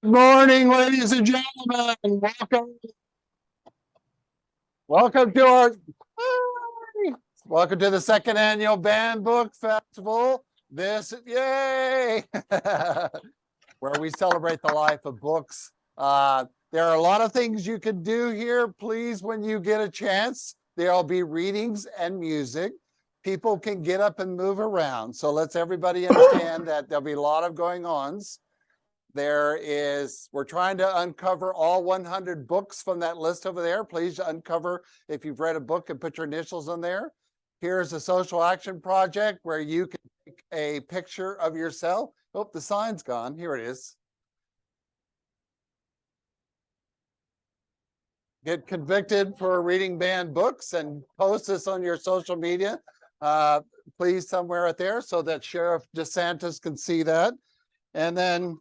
Good morning, ladies and gentlemen. Welcome to our welcome to the second annual Banned Book Festival. Yay! Where we celebrate the life of books. There are a lot of things you can do here. Please, when you get a chance, there'll be readings and music. People can get up and move around. So let's everybody understand that there'll be a lot of going-ons. We're trying to uncover all 100 books from that list over there. Please uncover if you've read a book and put your initials on there. Here's a social action project where you can take a picture of yourself. Oh, the sign's gone. Here it is. Get convicted for reading banned books and post this on your social media. Please, somewhere out there so that Sheriff DeSantis can see that. And then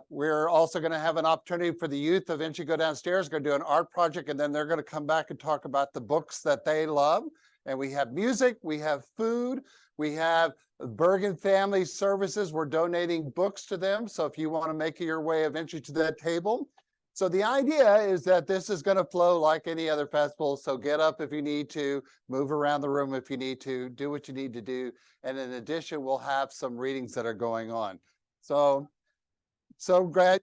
we're also going to have an opportunity for the youth. Eventually go downstairs, going to do an art project, and then they're going to come back and talk about the books that they love. And we have music, we have food, we have Bergen Family Services. We're donating books to them. So if you want to make your way eventually to that table. So the idea is that this is going to flow like any other festival. So get up if you need to, move around the room if you need to, do what you need to do. And in addition, we'll have some readings that are going on. So great.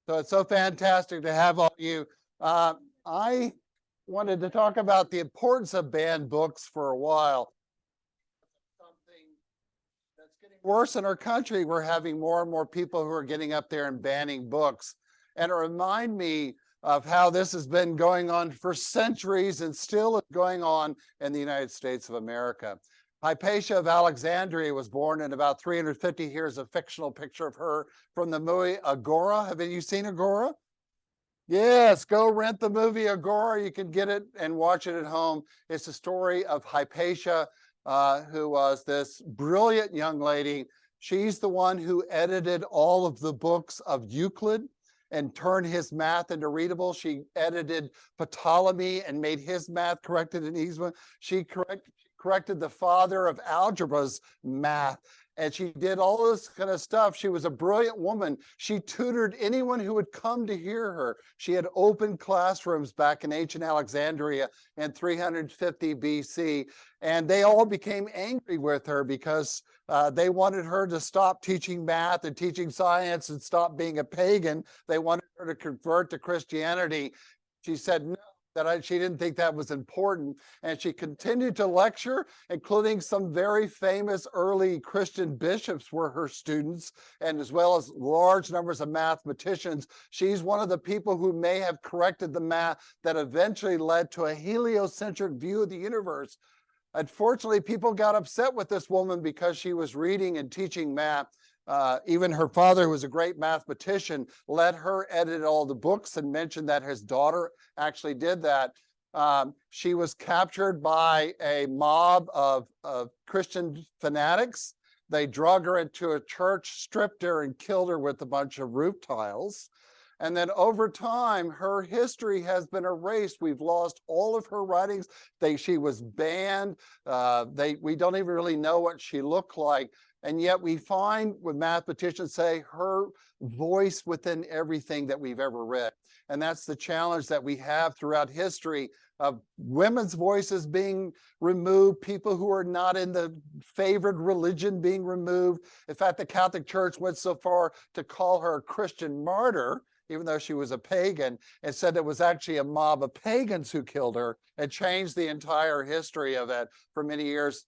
So it's so fantastic to have all you. I wanted to talk about the importance of banned books for a while. Something that's getting worse in our country. We're having more and more people who are getting up there and banning books. And it reminds me of how this has been going on for centuries and still is going on in the United States of America. Hypatia of Alexandria was born in about 350. Here's a fictional picture of her from the movie Agora. Have you seen Agora? Yes, go rent the movie Agora. You can get it and watch it at home. It's the story of Hypatia, who was this brilliant young lady. She's the one who edited all of the books of Euclid and turned his math into readable. She edited Ptolemy and made his math corrected in easy. She corrected the father of algebra's math. And she did all this kind of stuff. She was a brilliant woman. She tutored anyone who would come to hear her. She had open classrooms back in ancient Alexandria in 350 BC. And they all became angry with her because they wanted her to stop teaching math and teaching science and stop being a pagan. They wanted her to convert to Christianity. She said no. She didn't think that was important. And she continued to lecture, including some very famous early Christian bishops were her students, and as well as large numbers of mathematicians. She's one of the people who may have corrected the math that eventually led to a heliocentric view of the universe. Unfortunately, people got upset with this woman because she was reading and teaching math. Even her father, who was a great mathematician, let her edit all the books and mentioned that his daughter actually did that. She was captured by a mob of Christian fanatics. They drug her into a church, stripped her, and killed her with a bunch of roof tiles. And then over time, her history has been erased. We've lost all of her writings. She was banned. We don't even really know what she looked like. And yet we find, with mathematicians say, her voice within everything that we've ever read. And that's the challenge that we have throughout history of women's voices being removed, people who are not in the favored religion being removed. In fact, the Catholic Church went so far to call her a Christian martyr, even though she was a pagan, and said it was actually a mob of pagans who killed her, and changed the entire history of it for many years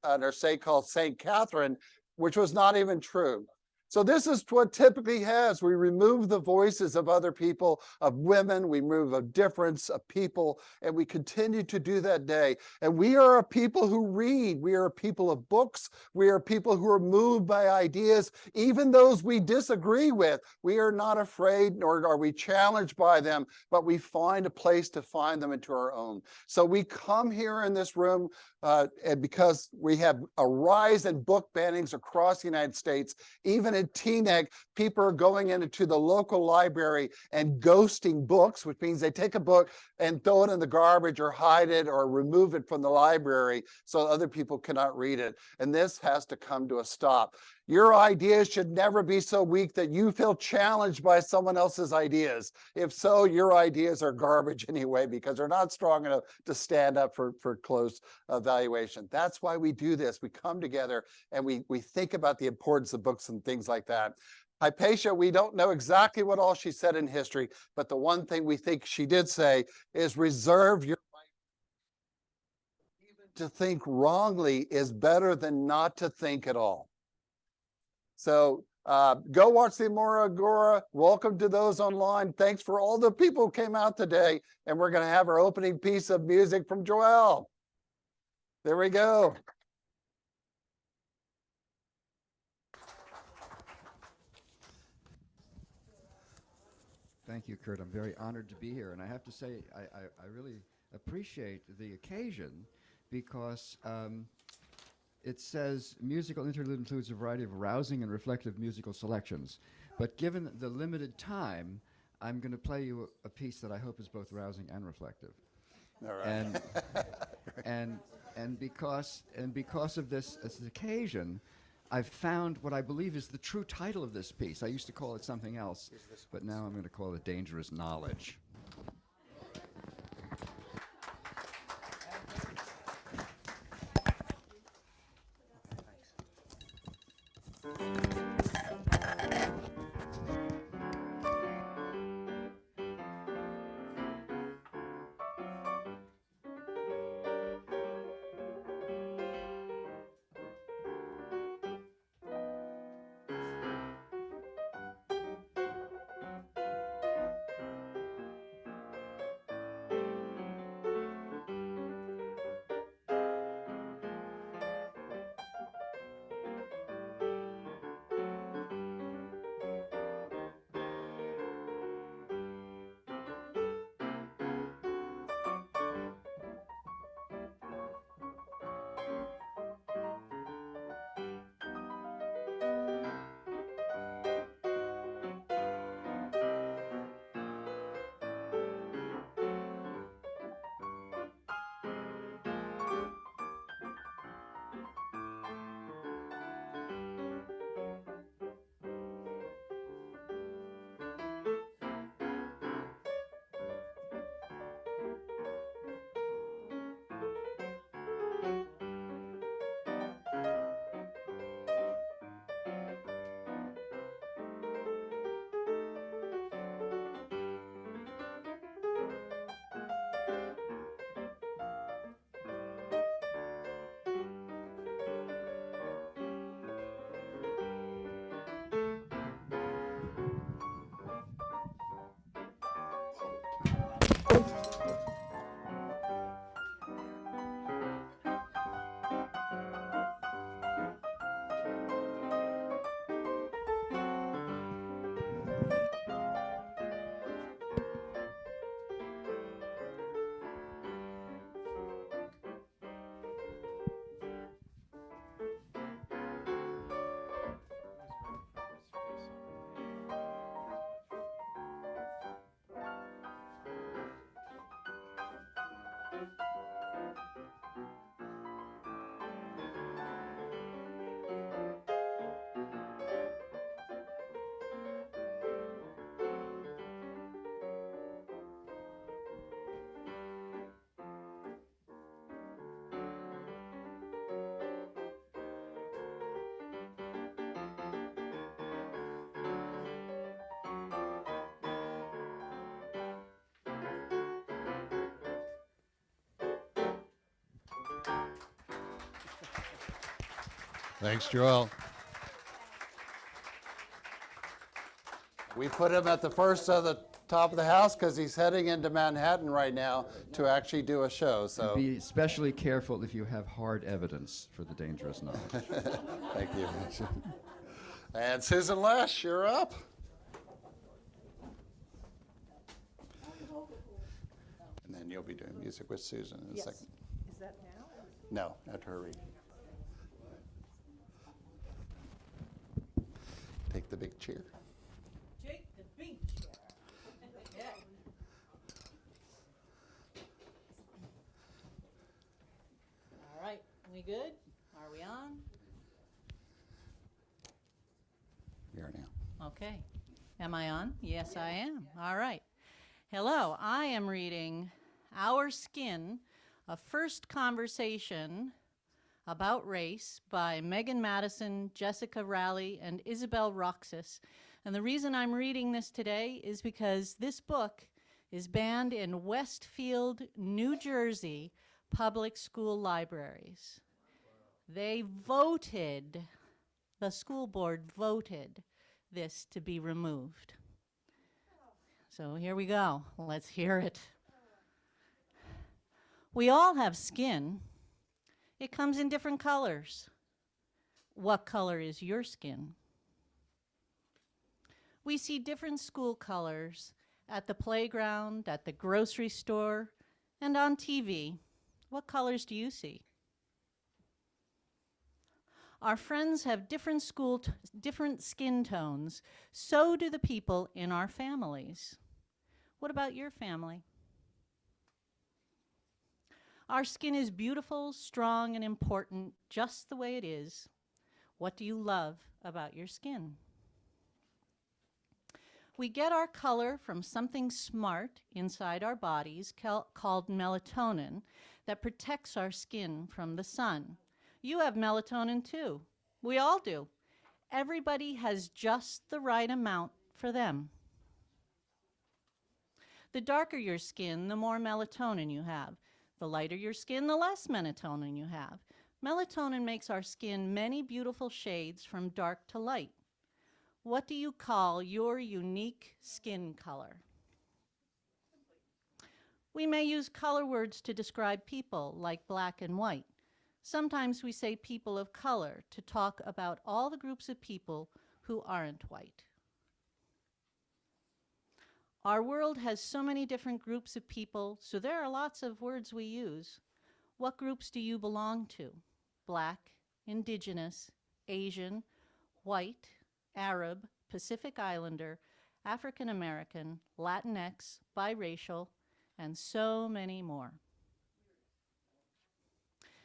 under a saint called Saint Catherine, which was not even true. So this is what typically has. We remove the voices of other people, of women, we remove a difference of people, and we continue to do that day. And we are a people who read. We are a people of books. We are people who are moved by ideas, even those we disagree with. We are not afraid, nor are we challenged by them, but we find a place to find them into our own. So we come here in this room and because we have a rise in book bannings across the United States, even in Teaneck, people are going into the local library and ghosting books, which means they take a book and throw it in the garbage or hide it or remove it from the library so other people cannot read it. And this has to come to a stop. Your ideas should never be so weak that you feel challenged by someone else's ideas. If so, your ideas are garbage anyway, because they're not strong enough to stand up for close evaluation. That's why we do this. We come together and we think about the importance of books and things like that. Hypatia, we don't know exactly what all she said in history, but the one thing we think she did say is reserve your right. Even to think wrongly is better than not to think at all. So go watch the Amora Agora. Welcome to those online. Thanks for all the people who came out today. And we're going to have our opening piece of music from Joelle. There we go. Thank you, Curt. I'm very honored to be here. And I have to say, I really appreciate the occasion because it says musical interlude includes a variety of rousing and reflective musical selections. But given the limited time, I'm going to play you a piece that I hope is both rousing and reflective. All right. And because of this occasion, I've found what I believe is the true title of this piece. I used to call it something else, but now I'm going to call it Dangerous Knowledge. Thanks, Joel. We put him at the first of the top of the house because he's heading into Manhattan right now to actually do a show. So be especially careful if you have hard evidence for the dangerous knowledge. Thank you. And Susan Lesh, you're up. And then you'll be doing music with Susan in a second. Is that now? No, not her reading. take the big chair. Take the big chair. Yeah. All right, we good? Are we on? We are now. Okay. Am I on? Yes, I am. All right. Hello, I am reading Our Skin, a first conversation about race by Megan Madison, Jessica Rowley, and Isabel Roxas. And the reason I'm reading this today is because this book is banned in Westfield, New Jersey public school libraries. They voted, the school board voted this to be removed. So here we go. Let's hear it. We all have skin. It comes in different colors. What color is your skin? We see different school colors at the playground, at the grocery store, and on TV. What colors do you see? Our friends have different different skin tones. So do the people in our families. What about your family? Our skin is beautiful, strong, and important just the way it is. What do you love about your skin? We get our color from something smart inside our bodies called melatonin that protects our skin from the sun. You have melatonin too. We all do. Everybody has just the right amount for them. The darker your skin, the more melatonin you have. The lighter your skin, the less melatonin you have. Melatonin makes our skin many beautiful shades from dark to light. What do you call your unique skin color? We may use color words to describe people, like black and white. Sometimes we say people of color to talk about all the groups of people who aren't white. Our world has so many different groups of people, so there are lots of words we use. What groups do you belong to? Black, Indigenous, Asian, white, Arab, Pacific Islander, African American, Latinx, biracial, and so many more.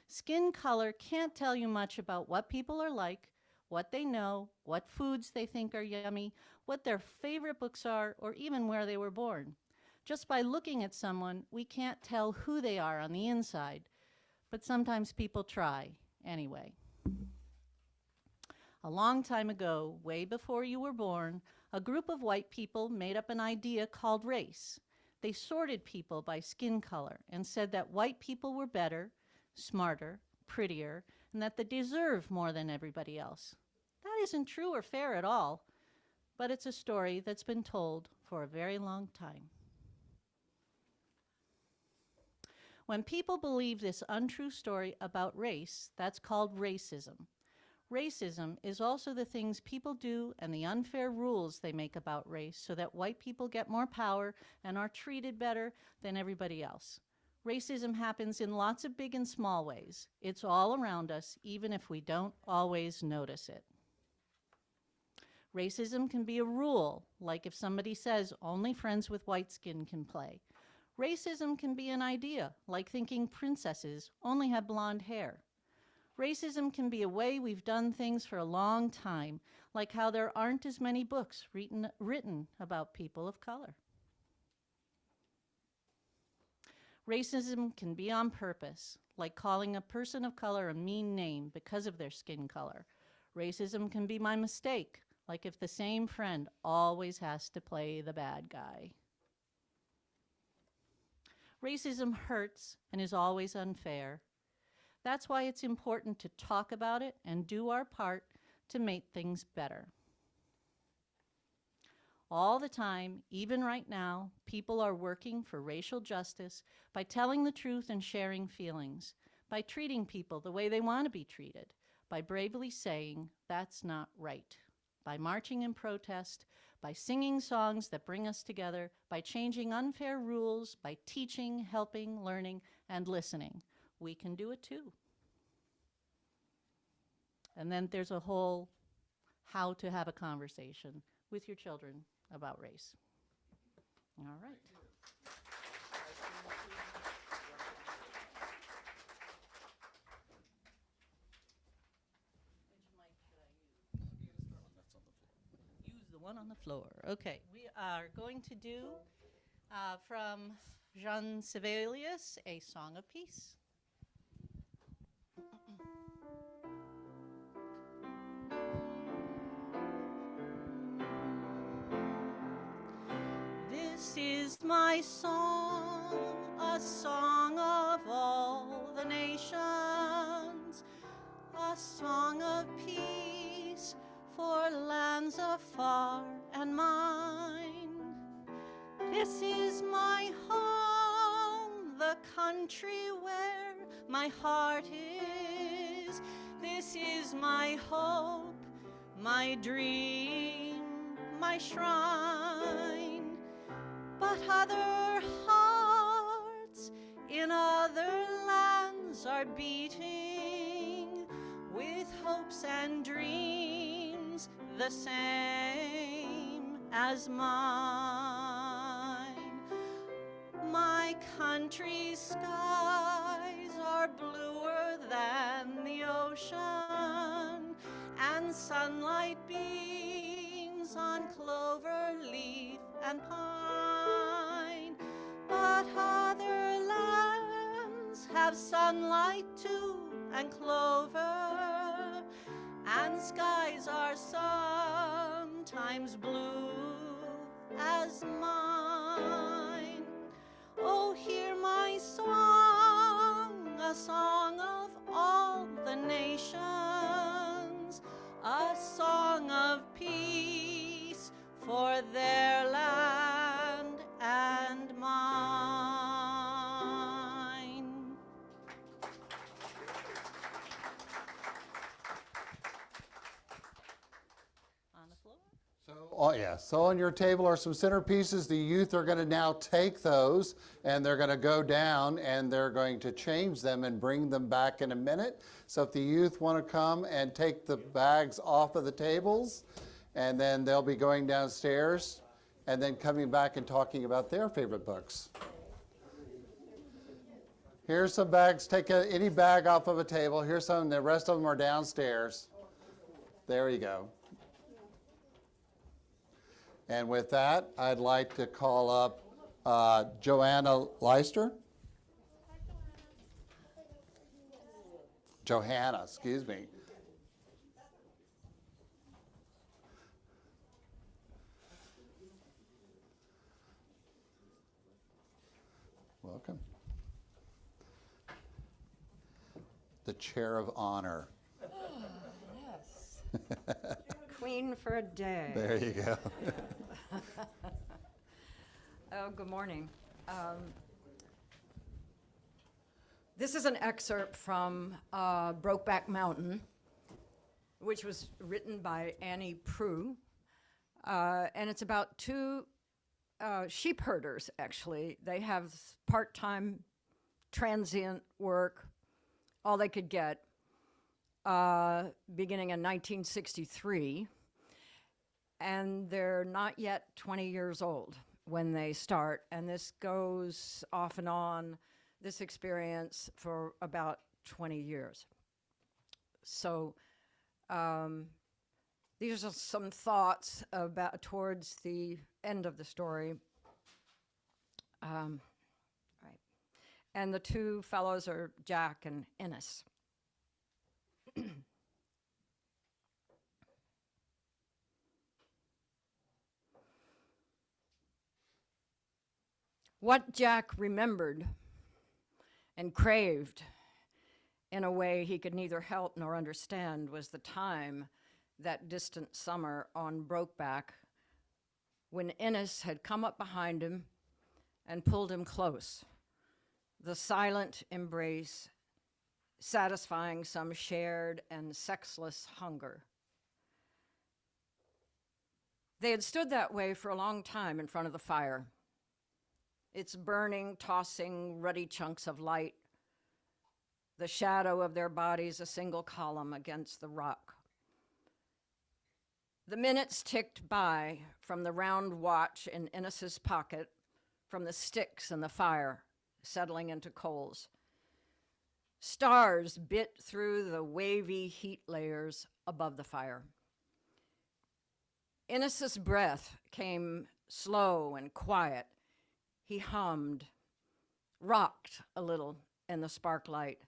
Skin color can't tell you much about what people are like, what they know, what foods they think are yummy, what their favorite books are, or even where they were born. Just by looking at someone, we can't tell who they are on the inside, but sometimes people try anyway. A long time ago, way before you were born, a group of white people made up an idea called race. They sorted people by skin color and said that white people were better, smarter, prettier, and that they deserve more than everybody else. That isn't true or fair at all, but it's a story that's been told for a very long time. When people believe this untrue story about race, that's called racism. Racism is also the things people do and the unfair rules they make about race so that white people get more power and are treated better than everybody else. Racism happens in lots of big and small ways. It's all around us, even if we don't always notice it. Racism can be a rule, like if somebody says only friends with white skin can play. Racism can be an idea, like thinking princesses only have blonde hair. Racism can be a way we've done things for a long time, like how there aren't as many books written about people of color. Racism can be on purpose, like calling a person of color a mean name because of their skin color. Racism can be my mistake, like if the same friend always has to play the bad guy. Racism hurts and is always unfair. That's why it's important to talk about it and do our part to make things better. All the time, even right now, people are working for racial justice by telling the truth and sharing feelings, by treating people the way they want to be treated, by bravely saying, "That's not right," by marching in protest, by singing songs that bring us together, by changing unfair rules, by teaching, helping, learning, and listening. We can do it too. And then there's a whole how to have a conversation with your children about race. All right. Use the one on the floor. Okay, we are going to do from Jean Sibelius, A Song of Peace. This is my song, a song of all the nations, a song of peace for lands afar and mine. This is my home, the country where my heart is. This is my hope, my dream, my shrine. But other hearts in other lands are beating with hopes and dreams the same as mine. My country's skies are bluer than the ocean, and sunlight beams on clover leaf and pine. But other lands have sunlight too and clover, and skies are sometimes blue as mine. Oh, hear my song, a song of all the nations, a song of peace for their land and mine. On the floor? So on your table are some centerpieces. The youth are going to now take those and they're going to go down and they're going to change them and bring them back in a minute. So if the youth want to come and take the bags off of the tables, and then they'll be going downstairs and then coming back and talking about their favorite books. Here's some bags. Take any bag off of a table. Here's some. The rest of them are downstairs. There you go. And with that, I'd like to call up Joanna Leister. Johanna, excuse me. Welcome. The chair of honor. Yes. Queen for a day. There you go. Oh, good morning. This is an excerpt from Brokeback Mountain, which was written by Annie Proulx. And it's about two sheep herders, actually. They have part-time transient work, all they could get, beginning in 1963. And they're not yet 20 years old when they start. And this goes off and on, this experience, for about 20 years. So these are some thoughts about towards the end of the story. Right. And the two fellows are Jack and Ennis. What Jack remembered and craved in a way he could neither help nor understand was the time, that distant summer on Brokeback, when Ennis had come up behind him and pulled him close, the silent embrace satisfying some shared and sexless hunger. They had stood that way for a long time in front of the fire, its burning, tossing, ruddy chunks of light, the shadow of their bodies a single column against the rock. The minutes ticked by from the round watch in Innes's pocket, from the sticks and the fire settling into coals. Stars bit through the wavy heat layers above the fire. Innes's breath came slow and quiet. He hummed, rocked a little in the sparklight.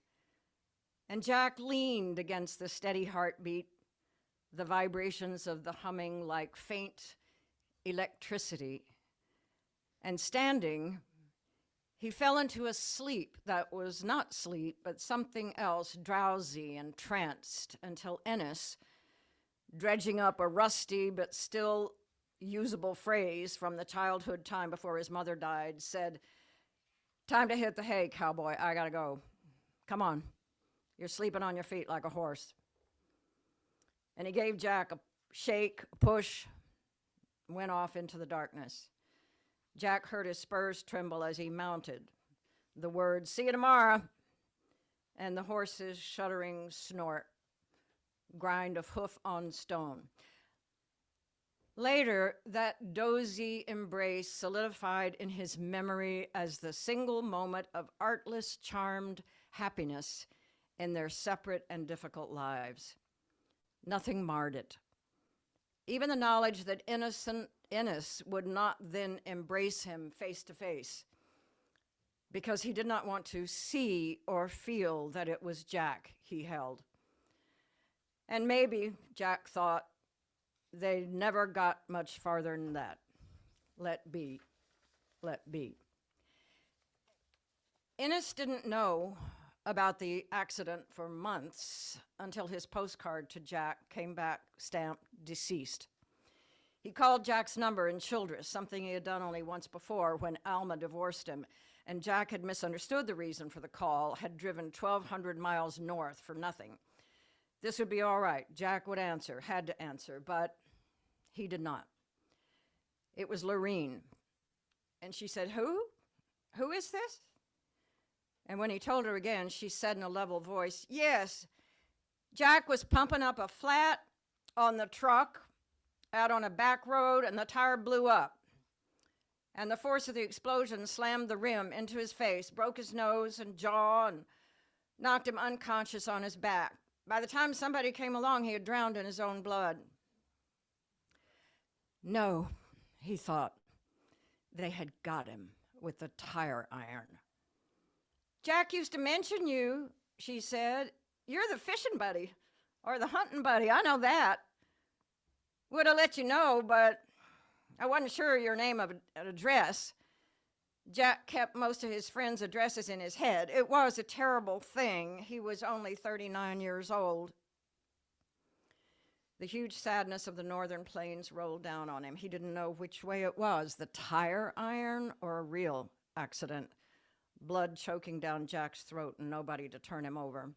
And Jack leaned against the steady heartbeat, the vibrations of the humming like faint electricity. And standing, he fell into a sleep that was not sleep, but something else, drowsy and tranced, until Innes, dredging up a rusty but still usable phrase from the childhood time before his mother died, said, "Time to hit the hay, cowboy. I gotta go. Come on. You're sleeping on your feet like a horse." And he gave Jack a shake, a push, and went off into the darkness. Jack heard his spurs tremble as he mounted. The words, "See you tomorrow," and the horse's shuddering snort, grind of hoof on stone. Later, that dozy embrace solidified in his memory as the single moment of artless, charmed happiness in their separate and difficult lives. Nothing marred it. Even the knowledge that innocent Innes would not then embrace him face to face, because he did not want to see or feel that it was Jack he held. And maybe, Jack thought, they never got much farther than that. Let be, let be. Innes didn't know about the accident for months until his postcard to Jack came back stamped deceased. He called Jack's number in Childress, something he had done only once before when Alma divorced him, and Jack had misunderstood the reason for the call, had driven 1,200 miles north for nothing. This would be all right. Jack would answer, had to answer, but he did not. It was Lorene, and she said, "Who? Who is this?" And when he told her again, she said in a level voice, "Yes, Jack was pumping up a flat on the truck out on a back road, and the tire blew up. And the force of the explosion slammed the rim into his face, broke his nose and jaw, and knocked him unconscious on his back. By the time somebody came along, he had drowned in his own blood." No, he thought, they had got him with the tire iron. "Jack used to mention you," she said. "You're the fishing buddy, or the hunting buddy, I know that. Would have let you know, but I wasn't sure your name of an address." Jack kept most of his friends' addresses in his head. It was a terrible thing. He was only 39 years old. The huge sadness of the northern plains rolled down on him. He didn't know which way it was, the tire iron or a real accident. Blood choking down Jack's throat and nobody to turn him over.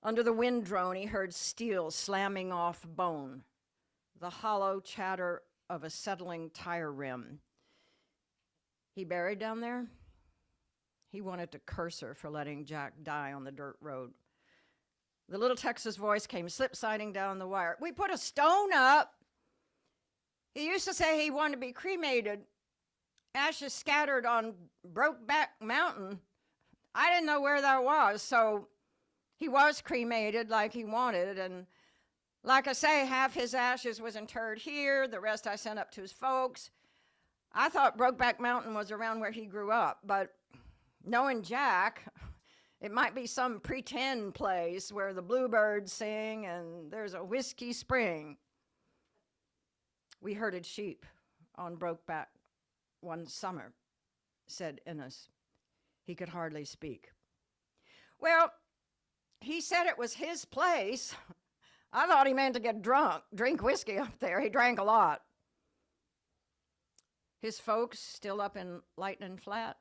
Under the wind drone, he heard steel slamming off bone, the hollow chatter of a settling tire rim. He buried down there? He wanted to curse her for letting Jack die on the dirt road. The little Texas voice came slip-sliding down the wire. "We put a stone up. He used to say he wanted to be cremated. Ashes scattered on Brokeback Mountain. I didn't know where that was, so he was cremated like he wanted. And like I say, half his ashes was interred here. The rest I sent up to his folks. I thought Brokeback Mountain was around where he grew up, but knowing Jack, it might be some pretend place where the bluebirds sing and there's a whiskey spring. We herded sheep on Brokeback one summer," said Innes. He could hardly speak. "Well, he said it was his place. I thought he meant to get drunk, drink whiskey up there. He drank a lot." "His folks still up in Lightning Flat?"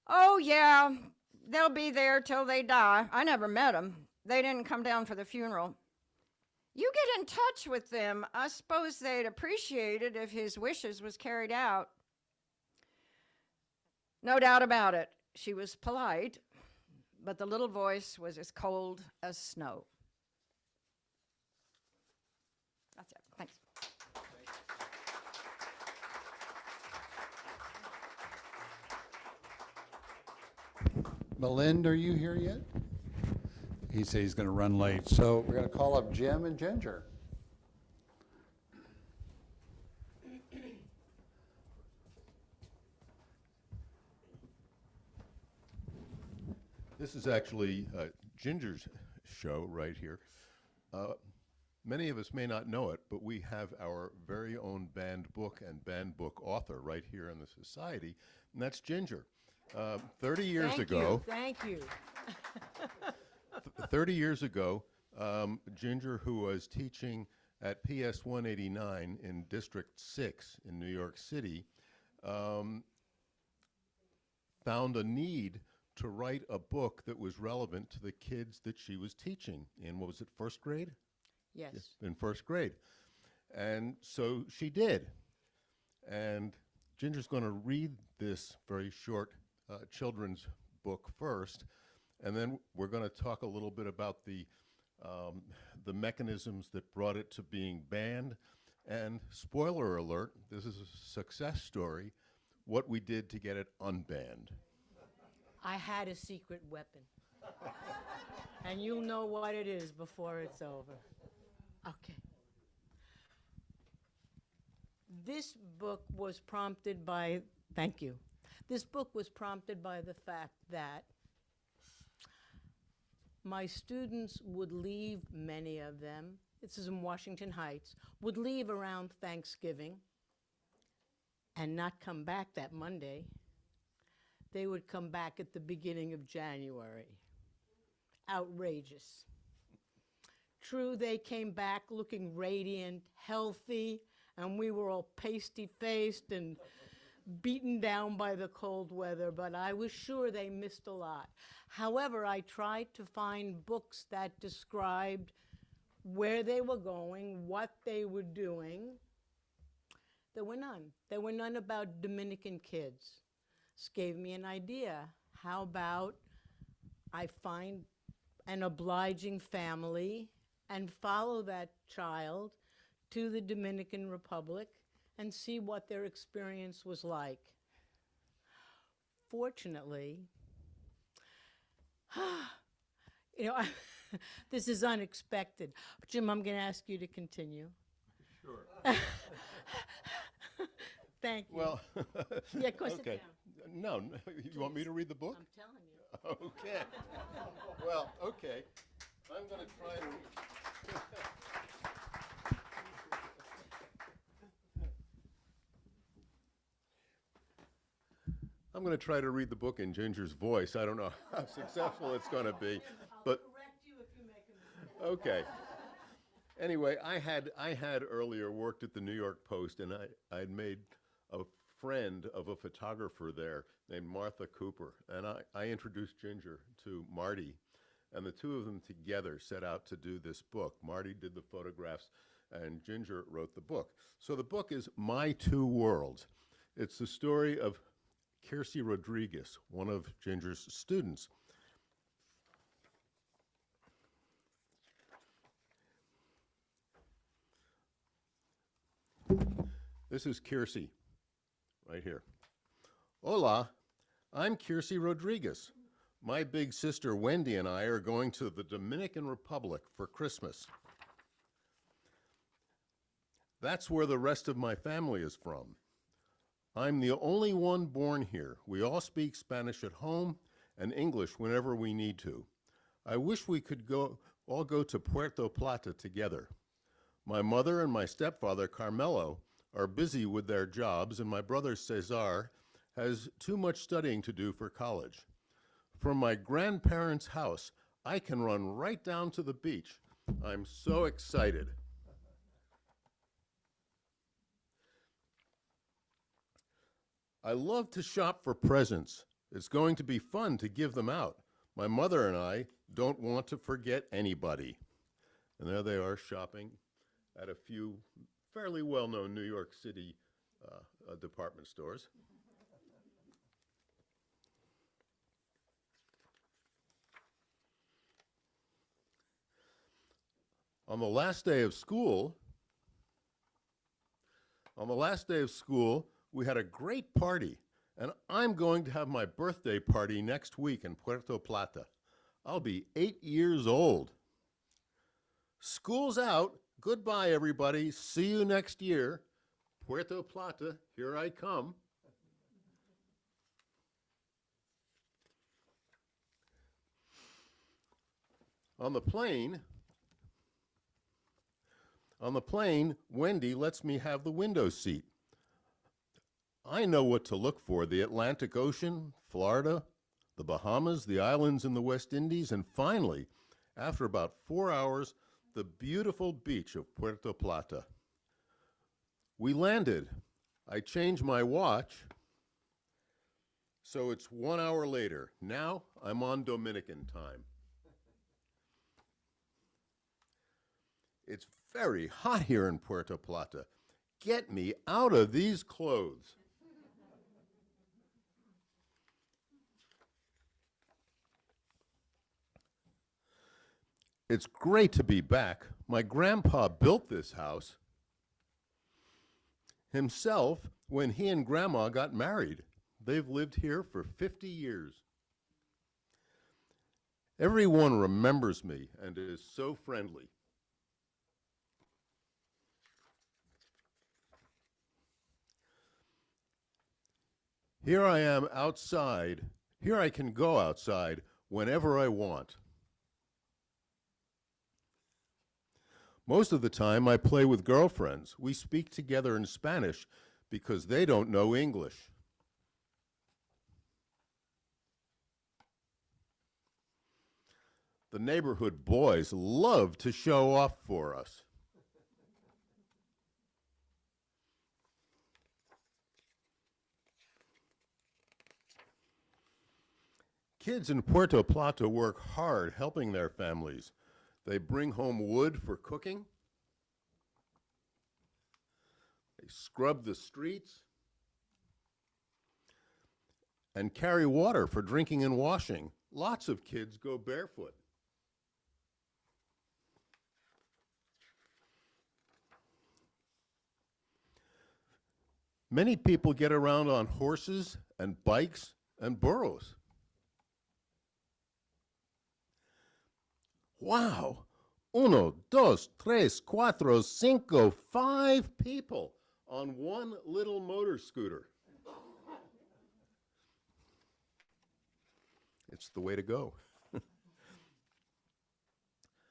"Oh, yeah. They'll be there till they die. I never met them. They didn't come down for the funeral." "You get in touch with them. I suppose they'd appreciate it if his wishes was carried out." No doubt about it. She was polite, but the little voice was as cold as snow. it. Thanks. Melinda, are you here yet? He said he's going to run late, so we're going to call up Jim and Ginger. This is actually Ginger's show right here. Many of us may not know it, but we have our very own banned book and banned book author right here in the society, and that's Ginger. 30 years ago, Thank you. 30 years ago, Ginger, who was teaching at PS 189 in District 6 in New York City, found a need to write a book that was relevant to the kids that she was teaching in, what was it, first grade? Yes. In first grade. And so she did. And Ginger's going to read this very short children's book first, and then we're going to talk a little bit about the mechanisms that brought it to being banned. And spoiler alert, this is a success story, what we did to get it unbanned. I had a secret weapon. And you'll know what it is before it's over. Okay. This book was prompted by, thank you. This book was prompted by the fact that my students would leave, many of them, this is in Washington Heights, would leave around Thanksgiving and not come back that Monday. They would come back at the beginning of January. Outrageous. True, they came back looking radiant, healthy, and we were all pasty-faced and beaten down by the cold weather, but I was sure they missed a lot. However, I tried to find books that described where they were going, what they were doing. There were none. There were none about Dominican kids. This gave me an idea. How about I find an obliging family and follow that child to the Dominican Republic and see what their experience was like. Fortunately, this is unexpected. Jim, I'm going to ask you to continue. Sure. Thank you. Well, Yeah, go sit okay. down. No, you want me to read the book? I'm telling you. Okay. Well, okay. I'm going to try to. I'm going to try to read the book in Ginger's voice. I don't know how successful it's going to be, but Correct you if you make a mistake. okay. Anyway, I had earlier worked at the New York Post, and I'd made a friend of a photographer there named Martha Cooper, and I introduced Ginger to Marty, and the two of them together set out to do this book. Marty did the photographs, and Ginger wrote the book. So the book is My Two Worlds. It's the story of Kiersey Rodriguez, one of Ginger's students. This is Kiersey, right here. Hola, I'm Kiersey Rodriguez. My big sister Wendy and I are going to the Dominican Republic for Christmas. That's where the rest of my family is from. I'm the only one born here. We all speak Spanish at home and English whenever we need to. I wish we could all go to Puerto Plata together. My mother and my stepfather, Carmelo, are busy with their jobs, and my brother, Cesar, has too much studying to do for college. From my grandparents' house, I can run right down to the beach. I'm so excited. I love to shop for presents. It's going to be fun to give them out. My mother and I don't want to forget anybody. And there they are shopping at a few fairly well-known New York City department stores. On the last day of school, On the last day of school, we had a great party, and I'm going to have my birthday party next week in Puerto Plata. I'll be 8 years old. School's out. Goodbye, everybody. See you next year. Puerto Plata, here I come. On the plane, Wendy lets me have the window seat. I know what to look for: the Atlantic Ocean, Florida, the Bahamas, the islands in the West Indies, and finally, after about 4 hours, the beautiful beach of Puerto Plata. We landed. I changed my watch, so it's 1 hour later. Now I'm on Dominican time. It's very hot here in Puerto Plata. Get me out of these clothes. It's great to be back. My grandpa built this house himself when he and Grandma got married. They've lived here for 50 years. Everyone remembers me and is so friendly. Here I am outside. Here I can go outside whenever I want. Most of the time I play with girlfriends. We speak together in Spanish because they don't know English. The neighborhood boys love to show off for us. Kids in Puerto Plata work hard helping their families. They bring home wood for cooking. They scrub the streets and carry water for drinking and washing. Lots of kids go barefoot. Many people get around on horses and bikes and burros. Wow, 1, 2, 3, 4, 5, 5 people on one little motor scooter. It's the way to go.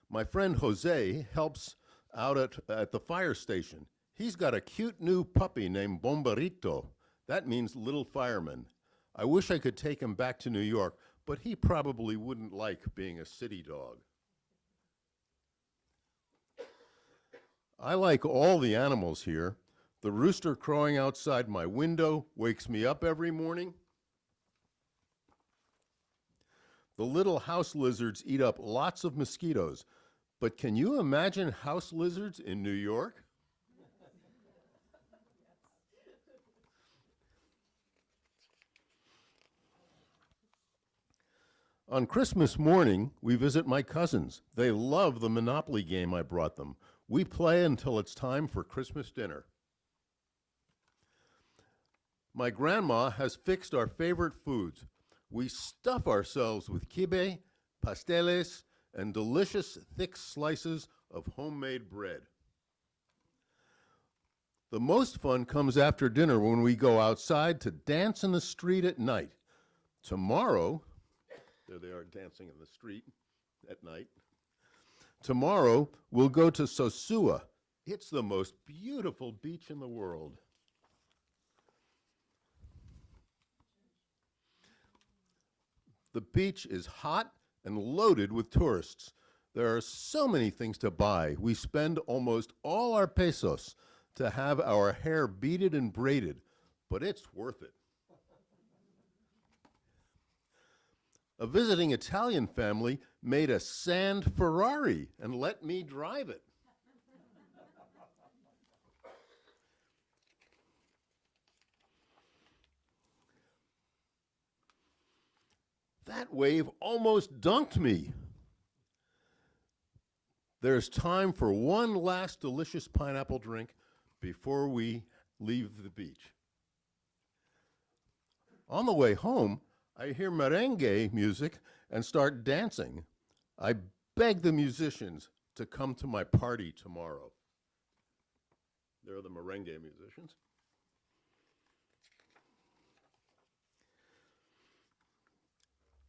My friend Jose helps out at the fire station. He's got a cute new puppy named Bomberito. That means little fireman. I wish I could take him back to New York, but he probably wouldn't like being a city dog. I like all the animals here. The rooster crowing outside my window wakes me up every morning. The little house lizards eat up lots of mosquitoes. But can you imagine house lizards in New York? On Christmas morning, we visit my cousins. They love the Monopoly game I brought them. We play until it's time for Christmas dinner. My grandma has fixed our favorite foods. We stuff ourselves with quibe, pasteles, and delicious thick slices of homemade bread. The most fun comes after dinner when we go outside to dance in the street at night. Tomorrow, there they are dancing in the street at night. Tomorrow, we'll go to Sosua. It's the most beautiful beach in the world. The beach is hot and loaded with tourists. There are so many things to buy. We spend almost all our pesos to have our hair beaded and braided, but it's worth it. A visiting Italian family made a sand Ferrari and let me drive it. That wave almost dunked me. There's time for one last delicious pineapple drink before we leave the beach. On the way home, I hear merengue music and start dancing. I beg the musicians to come to my party tomorrow. There are the merengue musicians.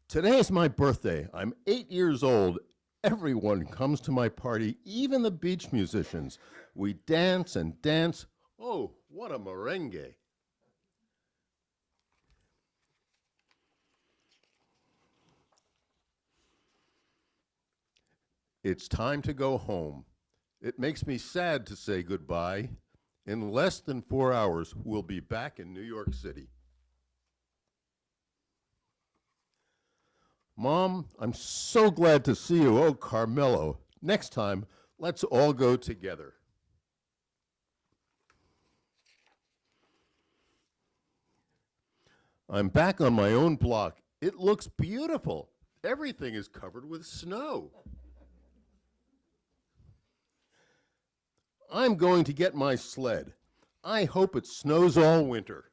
Today is my birthday. I'm 8 years old. Everyone comes to my party, even the beach musicians. We dance and dance. Oh, what a merengue. It's time to go home. It makes me sad to say goodbye. In less than 4 hours, we'll be back in New York City. Mom, I'm so glad to see you. Oh, Carmelo. Next time, let's all go together. I'm back on my own block. It looks beautiful. Everything is covered with snow. I'm going to get my sled. I hope it snows all winter.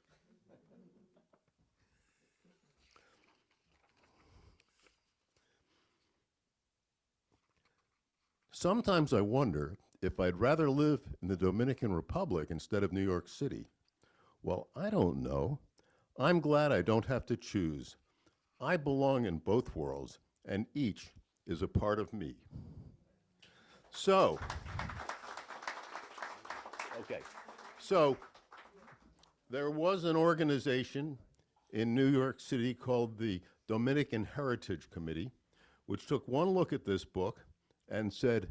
Sometimes I wonder if I'd rather live in the Dominican Republic instead of New York City. Well, I don't know. I'm glad I don't have to choose. I belong in both worlds, and each is a part of me. So, there was an organization in New York City called the Dominican Heritage Committee, which took one look at this book and said,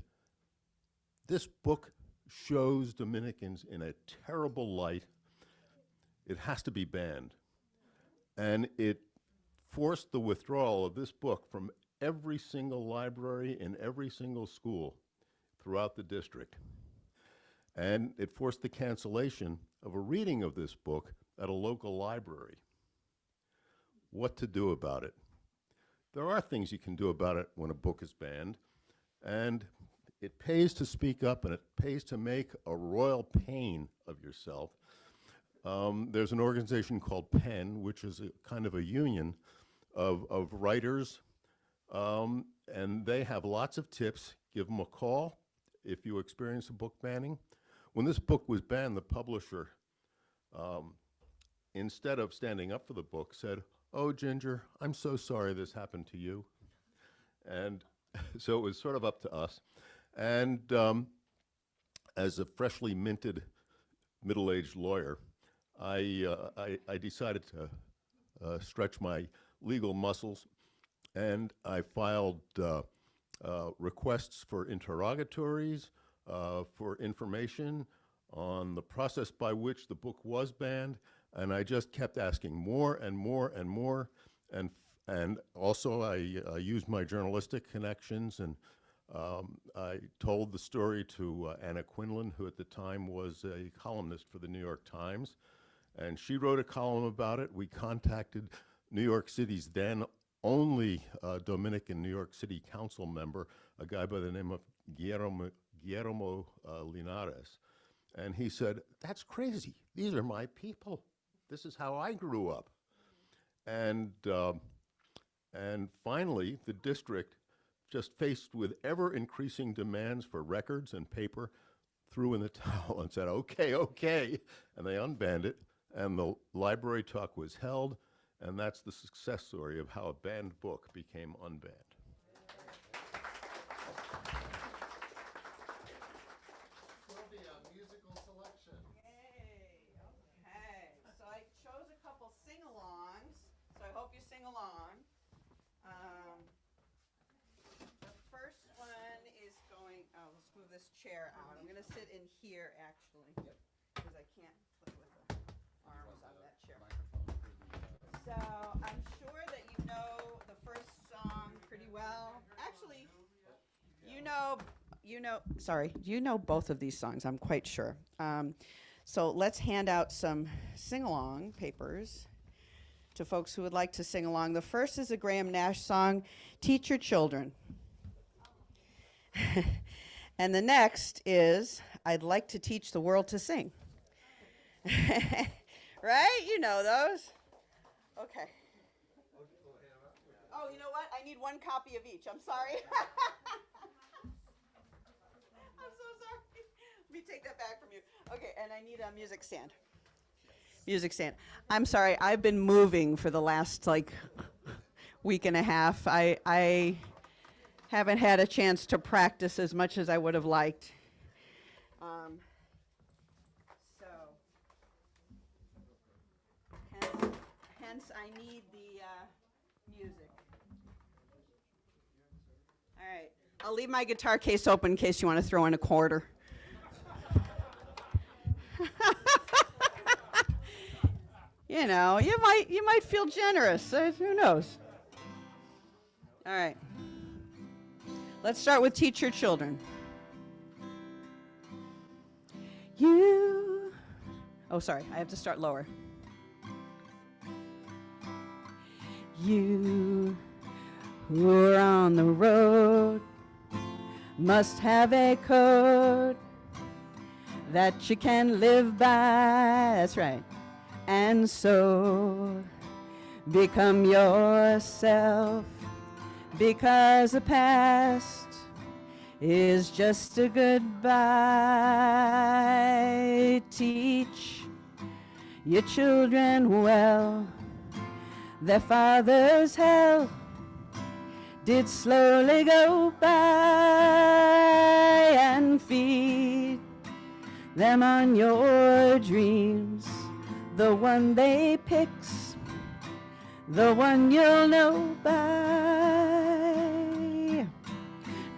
this book shows Dominicans in a terrible light. It has to be banned. And it forced the withdrawal of this book from every single library in every single school throughout the district. And it forced the cancellation of a reading of this book at a local library. What to do about it? There are things you can do about it when a book is banned, and it pays to speak up and it pays to make a royal pain of yourself. There's an organization called PEN, which is a kind of a union of writers, and they have lots of tips. Give them a call if you experience a book banning. When this book was banned, the publisher, instead of standing up for the book, said, "Oh, Ginger, I'm so sorry this happened to you." And so it was sort of up to us. And as a freshly minted middle-aged lawyer, I decided to stretch my legal muscles, and I filed requests for interrogatories, for information on the process by which the book was banned, and I just kept asking more and more and more, and also I used my journalistic connections, and I told the story to Anna Quinlan, who at the time was a columnist for the New York Times, and she wrote a column about it. We contacted New York City's then only Dominican New York City Council member, a guy by the name of Guillermo Linares, and he said, "That's crazy. These are my people. This is how I grew up." And finally, the district, just faced with ever-increasing demands for records and paper, threw in the towel and said, okay, and they unbanned it, and the library talk was held, and that's the success story of how a banned book became unbanned. Will be a musical selection. Yay, okay. So I chose a couple sing-alongs, so I hope you sing along. The first one is going, oh, let's move this chair out. I'm gonna sit in here, actually, because I can't play with the arms on that chair. So I'm sure that you know the first song pretty well. Actually, you know both of these songs, I'm quite sure. So let's hand out some sing-along papers to folks who would like to sing along. The first is a Graham Nash song, Teach Your Children. And the next is, I'd like to teach the world to sing. Right? You know those. Okay. Oh, you know what? I need one copy of each. I'm sorry. I'm so sorry. Let me take that back from you. Okay, and I need a music stand. Music stand. I'm sorry. I've been moving for the last week and a half. I haven't had a chance to practice as much as I would have liked. So, hence I need the music. All right. I'll leave my guitar case open in case you want to throw in a quarter. You know, you might feel generous. Who knows? All right. Let's start with Teach Your Children. Oh, sorry, I have to start lower. You who are on the road must have a code that you can live by. That's right. And so become yourself, because the past is just a goodbye. Teach your children well. Their father's hell did slowly go by, and feed them on your dreams. The one they picks, the one you'll know by.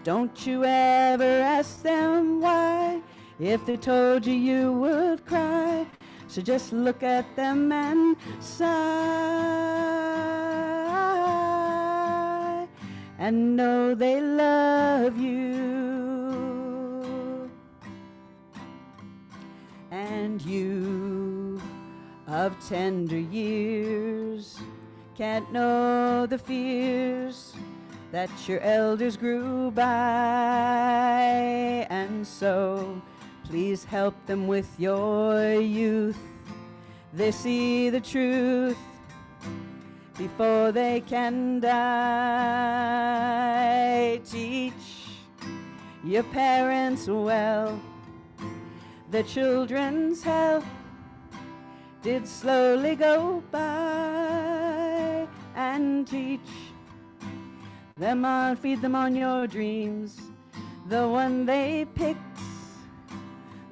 Don't you ever ask them why. If they told you, you would cry. So just look at them and sigh, and know they love you. And you of tender years can't know the fears that your elders grew by, and so please help them with your youth. They see the truth before they can die. Teach your parents well. The children's hell did slowly go by, and teach them on, feed them on your dreams. The one they picked,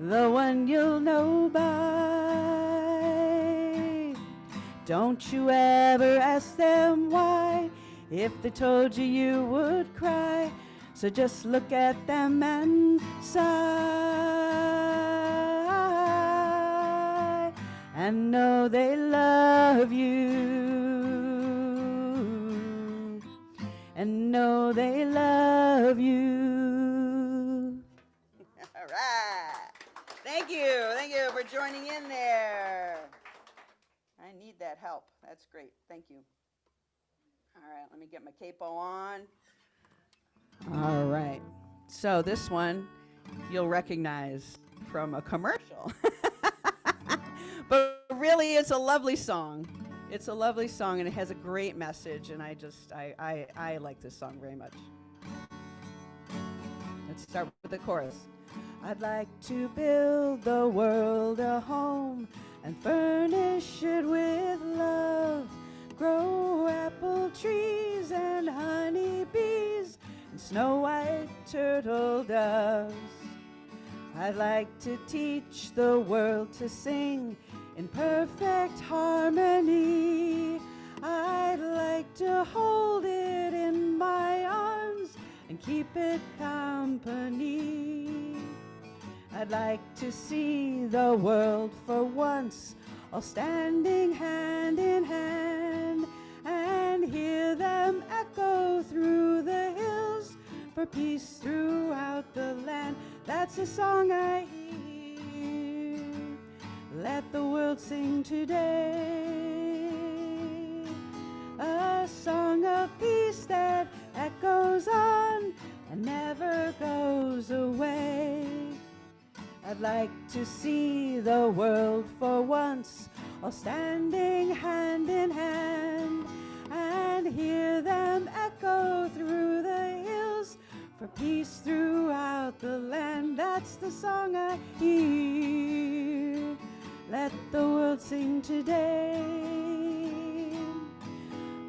the one you'll know by. Don't you ever ask them why. If they told you, you would cry. So just look at them and sigh, and know they love you, and know they love you. All right. Thank you. Thank you for joining in there. I need that help. That's great. Thank you. All right, let me get my capo on. All right. So this one you'll recognize from a commercial. But really, it's a lovely song. It's a lovely song, and it has a great message, and I like this song very much. Let's start with the chorus. I'd like to build the world a home and furnish it with love. Grow apple trees and honey bees and snow white turtle doves. I'd like to teach the world to sing in perfect harmony. I'd like to hold it in my arms and keep it company. I'd like to see the world for once all standing hand in hand, and hear them echo through the hills for peace throughout the land. That's the song I hear. Let the world sing today, a song of peace that echoes on and never goes away. I'd like to see the world for once, all standing hand in hand, and hear them echo through the hills for peace throughout the land. That's the song I hear. Let the world sing today,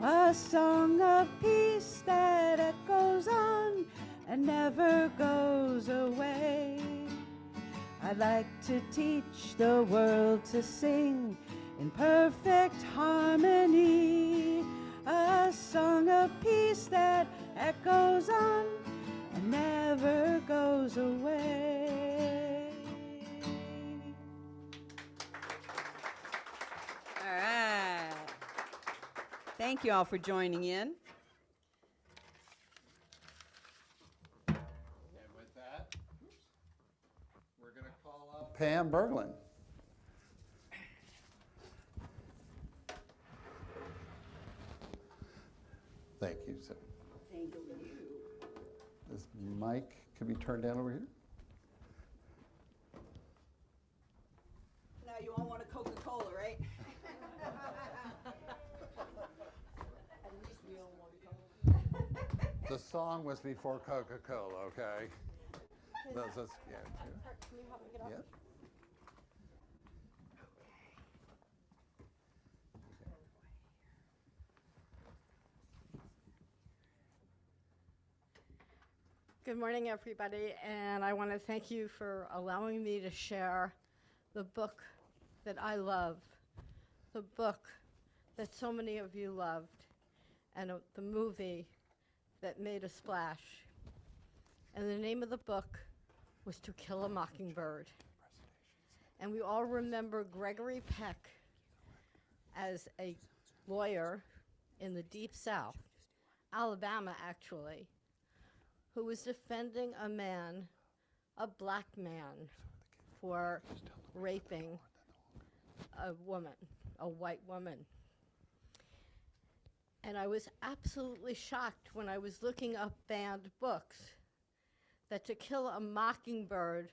a song of peace that echoes on and never goes away. I'd like to teach the world to sing in perfect harmony, a song of peace that echoes on and never goes away. All right. Thank you all for joining in. And with that, we're going to call up Pam Berglund. Thank you, sir. Thank you. This mic can be turned down over here. Now you all want a Coca-Cola, right? The song was before Coca-Cola, okay? That's us, yeah. Yeah. Good morning, everybody, and I want to thank you for allowing me to share the book that I love, the book that so many of you loved, and the movie that made a splash. And the name of the book was To Kill a Mockingbird. And we all remember Gregory Peck as a lawyer in the Deep South, Alabama actually, who was defending a man, a black man, for raping a woman, a white woman. And I was absolutely shocked when I was looking up banned books that To Kill a Mockingbird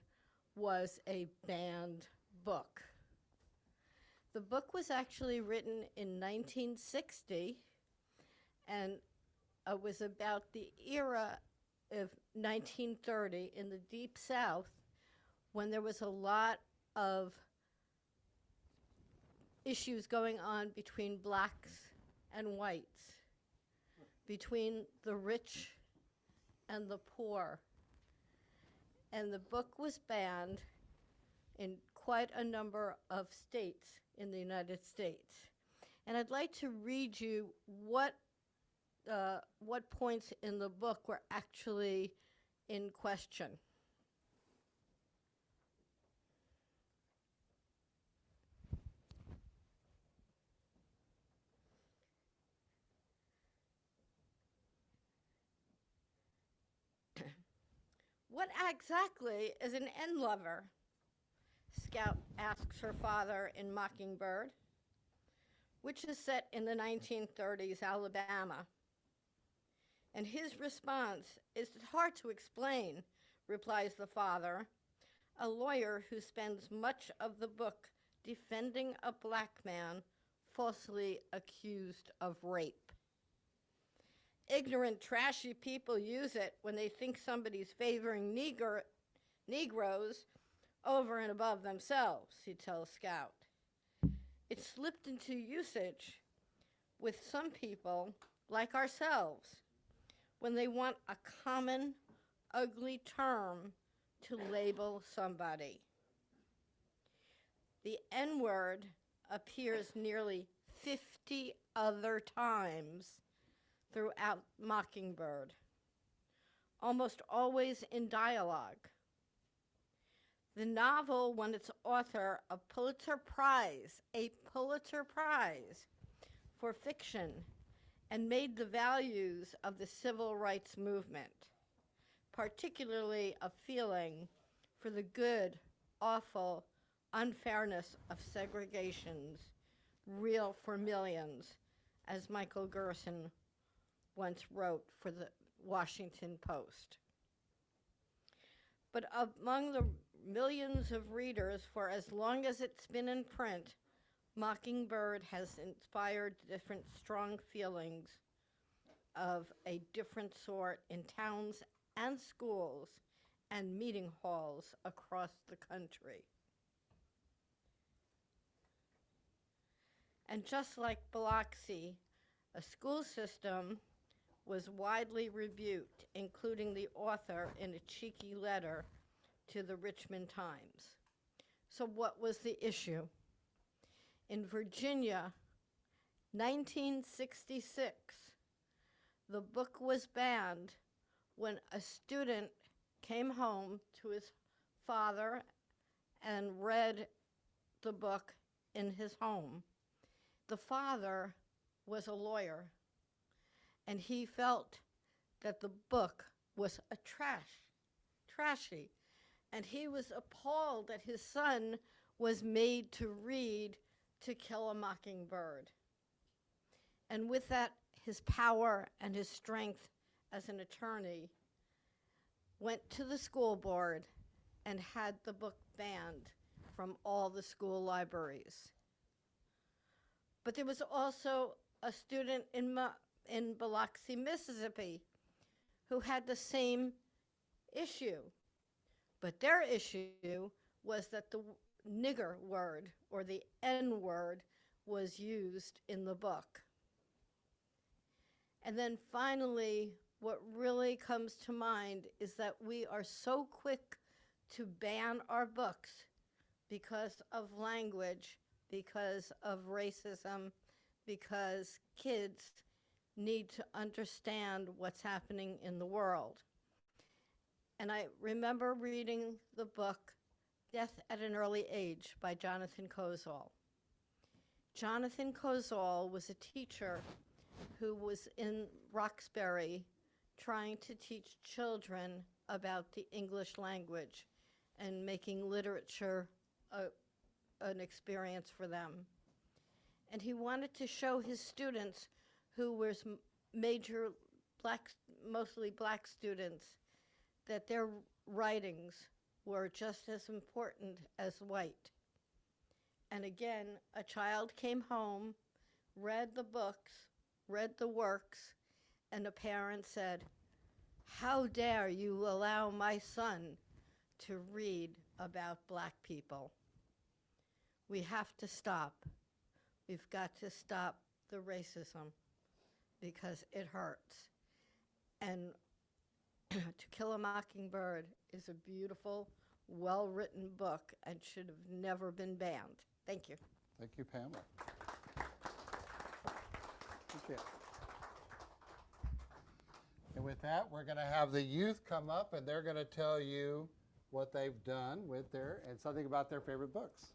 was a banned book. The book was actually written in 1960, and it was about the era of 1930 in the Deep South, when there was a lot of issues going on between blacks and whites, between the rich and the poor. And the book was banned in quite a number of states in the United States. And I'd like to read you what points in the book were actually in question. What exactly is an end lover? Scout asks her father in Mockingbird, which is set in the 1930s Alabama. And his response is, "It's hard to explain," replies the father, a lawyer who spends much of the book defending a black man falsely accused of rape. Ignorant, trashy people use it when they think somebody's favoring Negroes over and above themselves, he tells Scout. It slipped into usage with some people, like ourselves, when they want a common, ugly term to label somebody. The N-word appears nearly 50 other times throughout Mockingbird, almost always in dialogue. The novel won its author a Pulitzer Prize for fiction, and made the values of the civil rights movement, particularly a feeling for the good, awful unfairness of segregations, real for millions, as Michael Gerson once wrote for the Washington Post. But among the millions of readers for as long as it's been in print, Mockingbird has inspired different strong feelings of a different sort in towns and schools and meeting halls across the country. And just like Biloxi, a school system was widely rebuked, including the author in a cheeky letter to the Richmond Times. So what was the issue? In Virginia, 1966, the book was banned when a student came home to his father and read the book in his home. The father was a lawyer, and he felt that the book was trashy, and he was appalled that his son was made to read To Kill a Mockingbird. And with that, his power and his strength as an attorney went to the school board and had the book banned from all the school libraries. But there was also a student in Biloxi, Mississippi, who had the same issue. But their issue was that the nigger word, or the N word, was used in the book. And then finally, what really comes to mind is that we are so quick to ban our books because of language, because of racism, because kids need to understand what's happening in the world. And I remember reading the book Death at an Early Age by Jonathan Kozol. Jonathan Kozol was a teacher who was in Roxbury trying to teach children about the English language and making literature an experience for them. And he wanted to show his students, who were mostly black students, that their writings were just as important as white. And again, a child came home, read the books, read the works, and a parent said, "How dare you allow my son to read about black people? We have to stop. We've got to stop the racism because it hurts." And To Kill a Mockingbird is a beautiful, well-written book and should have never been banned. Thank you. Thank you, Pamela. Okay. And with that, we're going to have the youth come up, and they're going to tell you what they've done with and something about their favorite books.